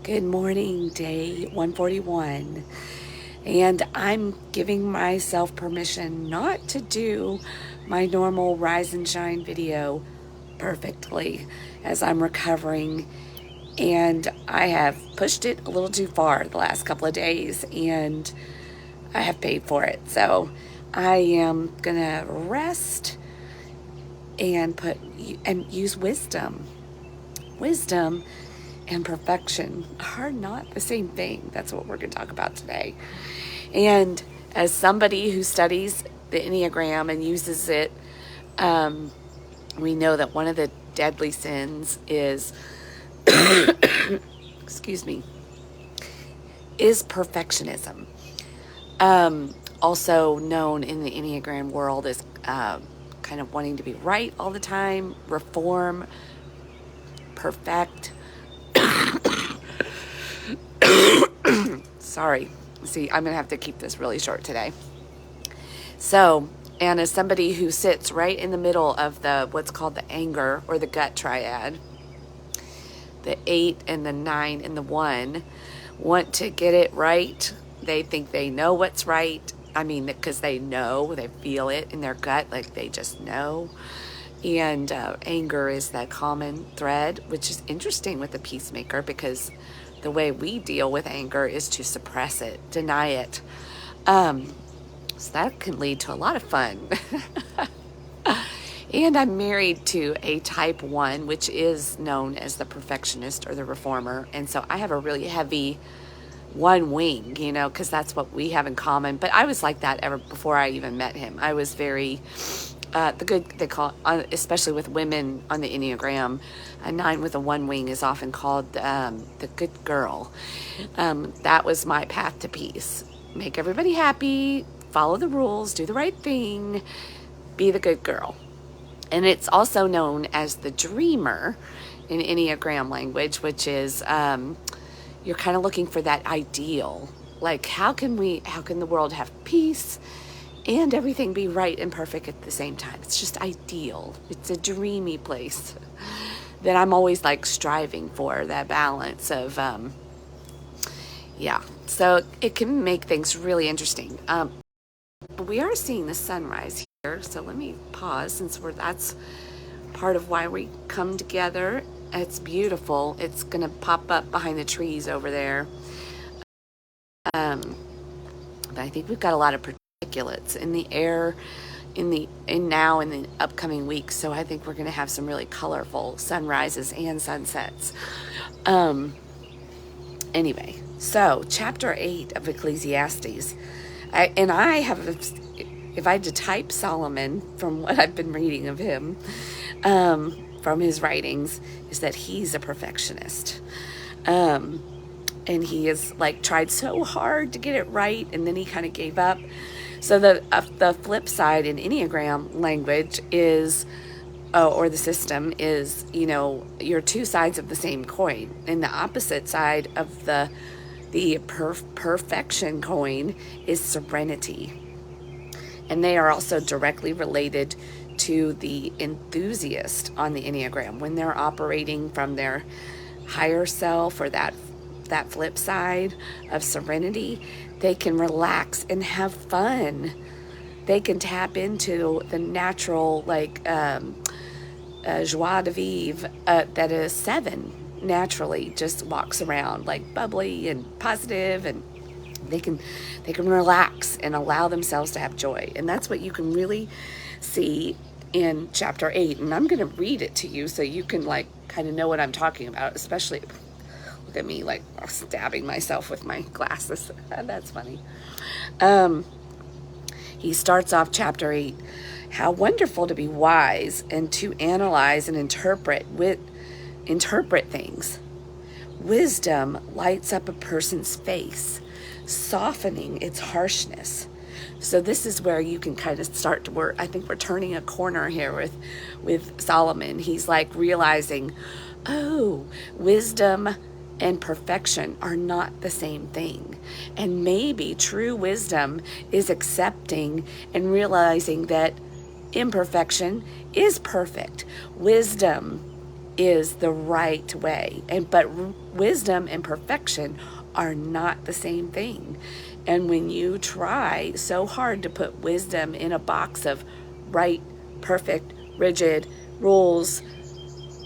Good morning, day 141. And I'm giving myself permission not to do my normal rise and shine video perfectly as I'm recovering. And I have pushed it a little too far the last couple of days, and I have paid for it. So I am gonna rest and use wisdom. Wisdom and perfection are not the same thing. That's what we're going to talk about today. And as somebody who studies the enneagram and uses it, we know that one of the deadly sins is, excuse me, is perfectionism. Also known in the enneagram world as kind of wanting to be right all the time, reform, perfect. Sorry. See, I'm going to have to keep this really short today. So, and as somebody who sits right in the middle of what's called the anger or the gut triad, the 8 and the 9 and the 1 want to get it right. They think they know what's right. I mean, because they feel it in their gut, like they just know. And anger is that common thread, which is interesting with the peacemaker, because the way we deal with anger is to suppress it, deny it. So that can lead to a lot of fun. And I'm married to a type 1, which is known as the perfectionist or the reformer. And so I have a really heavy one wing, because that's what we have in common. But I was like that ever before I even met him. I was very... they call, especially with women on the Enneagram, a 9 with a 1 wing is often called the good girl. That was my path to peace. Make everybody happy, follow the rules, do the right thing, be the good girl. And it's also known as the dreamer in Enneagram language, which is you're kind of looking for that ideal. Like, how can the world have peace and everything be right and perfect at the same time? It's just ideal. It's a dreamy place that I'm always like striving for, that balance of, So it can make things really interesting. But we are seeing the sunrise here. So let me pause, since that's part of why we come together. It's beautiful. It's going to pop up behind the trees over there. But I think we've got a lot of particulates in the air in the upcoming weeks, so I think we're going to have some really colorful sunrises and sunsets. Anyway, so chapter 8 of Ecclesiastes, if I had to type Solomon from what I've been reading of him, from his writings, is that he's a perfectionist. And he has tried so hard to get it right, and then he kind of gave up. So the flip side in Enneagram language is, or the system is, your two sides of the same coin. And the opposite side of the perfection coin is serenity. And they are also directly related to the enthusiast on the Enneagram. When they're operating from their higher self, or that flip side of serenity, they can relax and have fun. They can tap into the natural, joie de vivre that a 7 naturally just walks around, like bubbly and positive, and they can relax and allow themselves to have joy. And that's what you can really see in chapter 8. And I'm going to read it to you so you can kind of know what I'm talking about, especially... Look at me stabbing myself with my glasses. That's funny. He starts off chapter 8. How wonderful to be wise and to analyze and interpret things. Wisdom lights up a person's face, softening its harshness. So this is where you can kind of start to work. I think we're turning a corner here with Solomon. He's realizing, wisdom and perfection are not the same thing. And maybe true wisdom is accepting and realizing that imperfection is perfect. Wisdom is the right way. But wisdom and perfection are not the same thing. And when you try so hard to put wisdom in a box of right, perfect, rigid rules,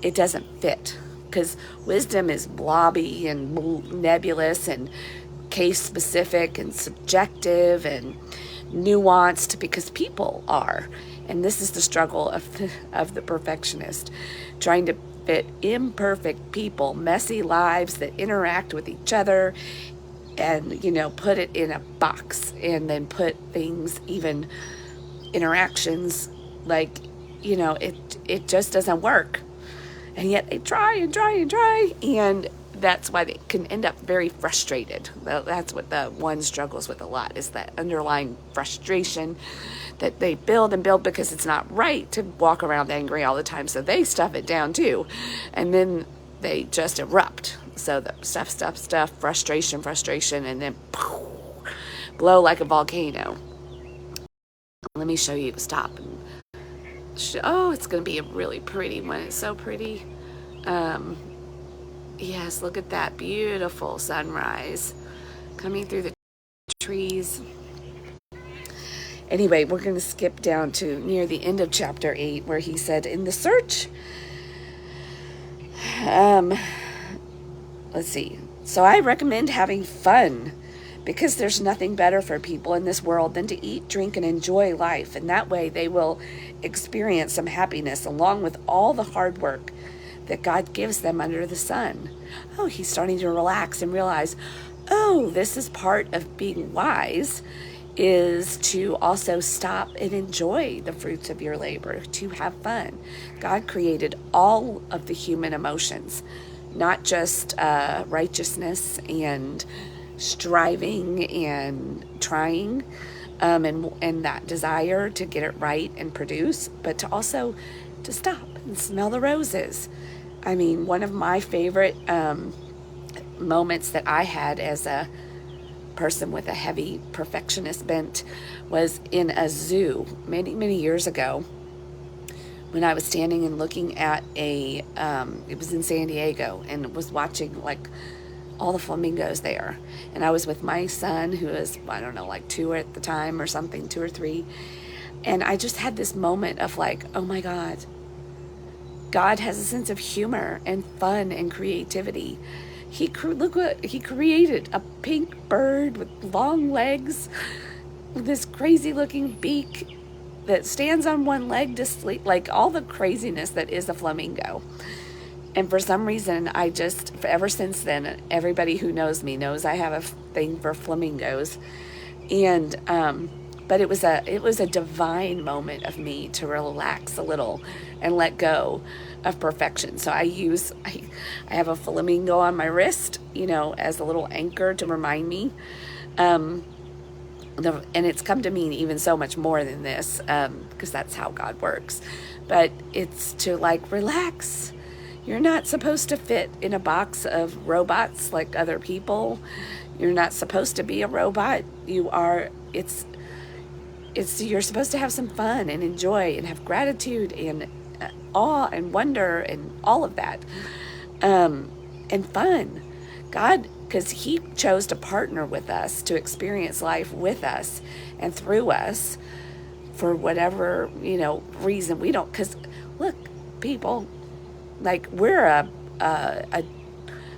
it doesn't fit, because wisdom is blobby and nebulous and case specific and subjective and nuanced, because people are. And this is the struggle of the perfectionist, trying to fit imperfect people, messy lives that interact with each other, and, put it in a box, and then put things, even interactions, like, it just doesn't work. And yet they try and try and try, and that's why they can end up very frustrated. That's what the one struggles with a lot, is that underlying frustration that they build and build, because it's not right to walk around angry all the time. So they stuff it down too, and then they just erupt. So the stuff, frustration, and then blow like a volcano. Let me show you. Stop. Oh, it's going to be a really pretty one. It's so pretty. Yes, look at that beautiful sunrise coming through the trees. Anyway, we're going to skip down to near the end of chapter 8, where he said, in the search, let's see. So I recommend having fun, because there's nothing better for people in this world than to eat, drink, and enjoy life. And that way they will experience some happiness along with all the hard work that God gives them under the sun. Oh, he's starting to relax and realize, oh, this is part of being wise, is to also stop and enjoy the fruits of your labor, to have fun. God created all of the human emotions, not just righteousness and striving and trying, and that desire to get it right and produce, but to also to stop and smell the roses. I mean, one of my favorite moments that I had as a person with a heavy perfectionist bent was in a zoo many years ago, when I was standing and looking at it was in San Diego, and was watching like all the flamingos there. And I was with my son, who was, I don't know, like 2 at the time or something, 2 or 3. And I just had this moment of like, oh my God, God has a sense of humor and fun and creativity. Look what he created, a pink bird with long legs, with this crazy looking beak that stands on one leg to sleep, like all the craziness that is a flamingo. And for some reason, ever since then, everybody who knows me knows I have a thing for flamingos. And, but it was a divine moment of me to relax a little and let go of perfection. So I have a flamingo on my wrist, as a little anchor to remind me. And it's come to mean even so much more than this, because that's how God works. But it's to like relax. You're not supposed to fit in a box of robots like other people. You're not supposed to be a robot. You're supposed to have some fun and enjoy and have gratitude and awe and wonder and all of that. And fun. God, because he chose to partner with us, to experience life with us and through us, for whatever, reason. We don't, because look, people, like, we're a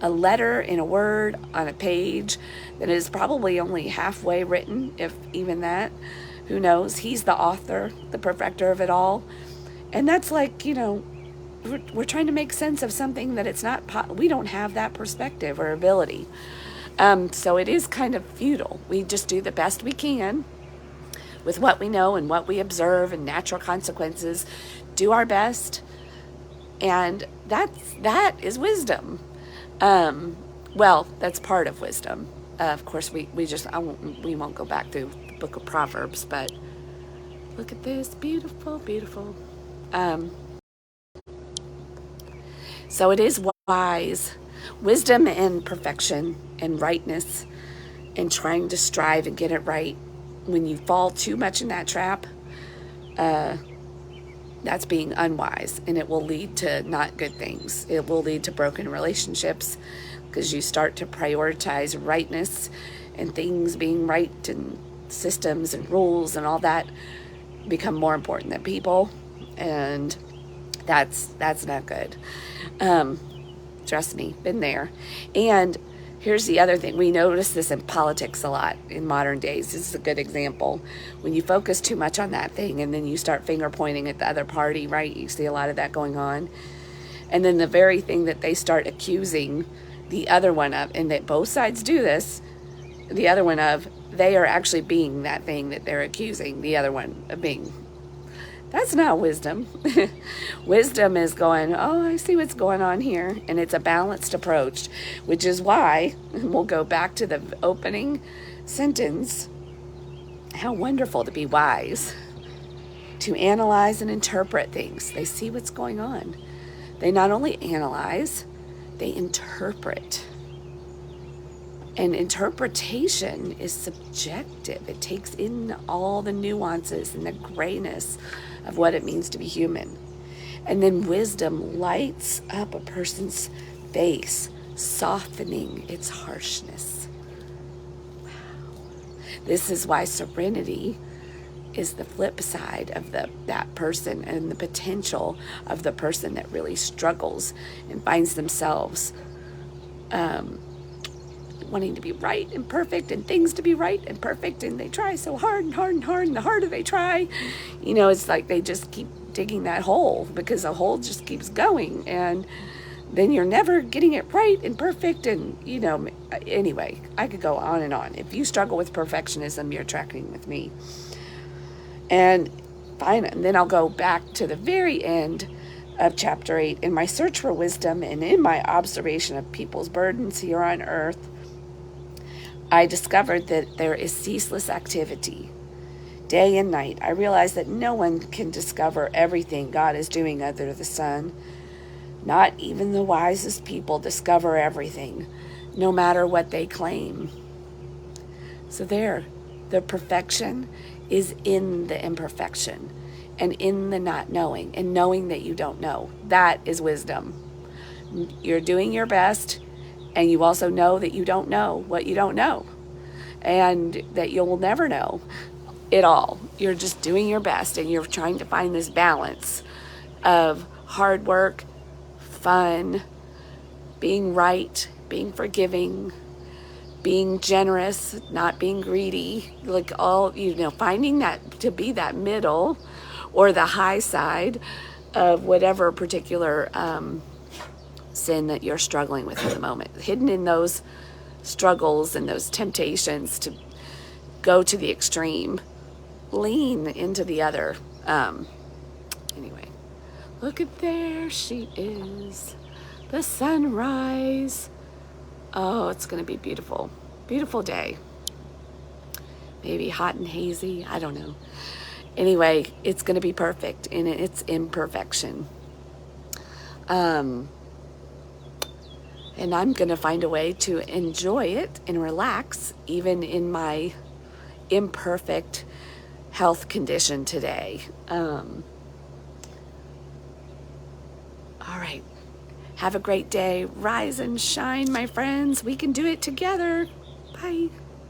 letter in a word on a page that is probably only halfway written, if even that. Who knows? He's the author, the perfecter of it all. And that's like, we're trying to make sense of something that it's not, we don't have that perspective or ability. So it is kind of futile. We just do the best we can with what we know and what we observe and natural consequences, do our best. And that is wisdom. Well, that's part of wisdom. Of course, we won't go back through the book of Proverbs, but look at this, beautiful, beautiful. So it is wise, wisdom and perfection and rightness, and trying to strive and get it right. When you fall too much in that trap, That's being unwise, and it will lead to not good things. It will lead to broken relationships because you start to prioritize rightness and things being right, and systems and rules and all that become more important than people, and that's not good. Trust me, been there. And here's the other thing. We notice this in politics a lot in modern days. This is a good example. When you focus too much on that thing and then you start finger pointing at the other party, right? You see a lot of that going on. And then the very thing that they start accusing the other one of, and that both sides do this, the other one of, they are actually being that thing that they're accusing the other one of being. That's not wisdom. Wisdom is going, oh, I see what's going on here. And it's a balanced approach, which is why, we'll go back to the opening sentence, how wonderful to be wise, to analyze and interpret things. They see what's going on. They not only analyze, they interpret. And interpretation is subjective. It takes in all the nuances and the grayness of what it means to be human. And then wisdom lights up a person's face, softening its harshness. Wow. This is why serenity is the flip side of that person, and the potential of the person that really struggles and finds themselves wanting to be right and perfect, and things to be right and perfect, and they try so hard and hard and hard, and the harder they try, it's like they just keep digging that hole, because the hole just keeps going, and then you're never getting it right and perfect. And anyway, I could go on and on. If you struggle with perfectionism, you're tracking with me. And fine, and then I'll go back to the very end of chapter 8. In my search for wisdom and in my observation of people's burdens here on earth, I discovered that there is ceaseless activity, day and night. I realized that no one can discover everything God is doing under the sun. Not even the wisest people discover everything, no matter what they claim. So the perfection is in the imperfection, and in the not knowing, and knowing that you don't know. That is wisdom. You're doing your best, and you also know that you don't know what you don't know, and that you'll never know it all. You're just doing your best, and you're trying to find this balance of hard work, fun, being right, being forgiving, being generous, not being greedy, like all, finding that to be that middle or the high side of whatever particular sin that you're struggling with at the moment. Hidden in those struggles and those temptations to go to the extreme, lean into the other. Anyway, look at there she is, the sunrise. Oh, it's going to be beautiful. Beautiful day. Maybe hot and hazy. I don't know. Anyway, it's going to be perfect in its imperfection. And I'm going to find a way to enjoy it and relax, even in my imperfect health condition today. All right. Have a great day. Rise and shine, my friends. We can do it together. Bye.